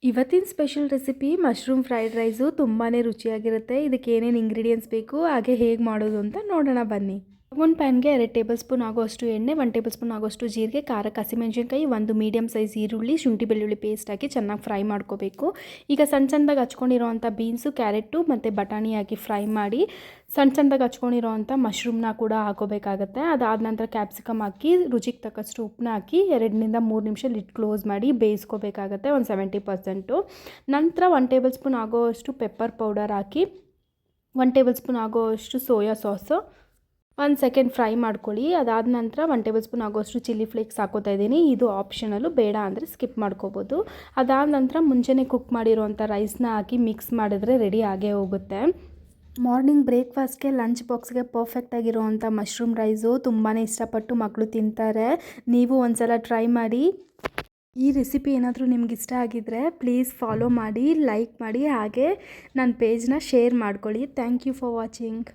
ಇವತ್ತಿನ special recipe mushroom fried rice ತುಂಬಾ ರುಚಿಯಾಗಿರುತ್ತೆ. ಇದಕ್ಕೆ ಏನೇನು ಇಂಗ್ರೀಡಿಯೆಂಟ್ಸ್ ಬೇಕು ಹಾಗೆ ಹೇಗೆ ಮಾಡೋದು ಅಂತ ನೋಡೋಣ ಬನ್ನಿ. ಒಂದು ಪ್ಯಾನ್ಗೆ 2 ಟೇಬಲ್ ಸ್ಪೂನ್ ಆಗೋಷ್ಟು ಎಣ್ಣೆ, 1 ಟೇಬಲ್ ಸ್ಪೂನ್ ಆಗೋಷ್ಟು ಜೀರಿಗೆ, ಖಾರಕ್ಕೆ ಹಸಿಮೆಣಸಿನ್ಕಾಯಿ, 1 ಮೀಡಿಯಮ್ ಸೈಜ್ ಈರುಳ್ಳಿ, ಶುಂಠಿ ಬೆಳ್ಳುಳ್ಳಿ ಪೇಸ್ಟ್ ಹಾಕಿ ಚೆನ್ನಾಗಿ ಫ್ರೈ ಮಾಡ್ಕೋಬೇಕು. ಈಗ ಸಣ್ಣದಾಗಿ ಹಚ್ಕೊಂಡಿರೋವಂಥ ಬೀನ್ಸು, ಕ್ಯಾರೆಟು ಮತ್ತು ಬಟಾಣಿ ಹಾಕಿ ಫ್ರೈ ಮಾಡಿ ಸಣ್ಣದಾಗಿ ಹಚ್ಕೊಂಡಿರೋವಂಥ ಮಶ್ರೂಮ್ನ ಕೂಡ ಹಾಕೋಬೇಕಾಗತ್ತೆ. ಅದಾದ ನಂತರ ಕ್ಯಾಪ್ಸಿಕಮ್ ಹಾಕಿ ರುಚಿಗೆ ತಕ್ಕಷ್ಟು ಉಪ್ಪನ್ನ ಹಾಕಿ 2 3 ನಿಮಿಷ ಲಿಡ್ ಕ್ಲೋಸ್ ಮಾಡಿ ಬೇಯಿಸ್ಕೋಬೇಕಾಗತ್ತೆ ಒಂದು 70%. ನಂತರ 1 ಟೇಬಲ್ ಸ್ಪೂನ್ ಆಗೋಷ್ಟು ಪೆಪ್ಪರ್ ಪೌಡರ್ ಹಾಕಿ 1 ಟೇಬಲ್ ಸ್ಪೂನ್ ಆಗೋಷ್ಟು ಸೋಯಾ ಸಾಸು 1 ಸೆಕೆಂಡ್ ಫ್ರೈ ಮಾಡ್ಕೊಳ್ಳಿ. ಅದಾದ ನಂತರ 1 ಟೇಬಲ್ ಸ್ಪೂನ್ ಆಗೋಷ್ಟು ಚಿಲ್ಲಿ ಫ್ಲೇಕ್ಸ್ ಹಾಕೋತಾ ಇದ್ದೀನಿ. ಇದು ಆಪ್ಷನಲ್ಲು, ಬೇಡ ಅಂದರೆ ಸ್ಕಿಪ್ ಮಾಡ್ಕೋಬೋದು. ಅದಾದ ನಂತರ ಮುಂಚೆನೇ ಕುಕ್ ಮಾಡಿರೋವಂಥ ರೈಸ್ನ ಹಾಕಿ ಮಿಕ್ಸ್ ಮಾಡಿದ್ರೆ ರೆಡಿ ಆಗೇ ಹೋಗುತ್ತೆ. ಮಾರ್ನಿಂಗ್ ಬ್ರೇಕ್ಫಾಸ್ಟ್ಗೆ, ಲಂಚ್ ಬಾಕ್ಸ್ಗೆ ಪರ್ಫೆಕ್ಟಾಗಿರೋವಂಥ ಮಶ್ರೂಮ್ ರೈಸು ತುಂಬಾ ಇಷ್ಟಪಟ್ಟು ಮಕ್ಕಳು ತಿಂತಾರೆ. ನೀವು ಒಂದು ಸಲ ಟ್ರೈ ಮಾಡಿ. ಈ ರೆಸಿಪಿ ಏನಾದರೂ ನಿಮ್ಗೆ ಇಷ್ಟ ಆಗಿದ್ದರೆ ಪ್ಲೀಸ್ ಫಾಲೋ ಮಾಡಿ, ಲೈಕ್ ಮಾಡಿ, ಹಾಗೆ ನನ್ನ ಪೇಜ್ನ ಶೇರ್ ಮಾಡ್ಕೊಳ್ಳಿ. Thank you for watching.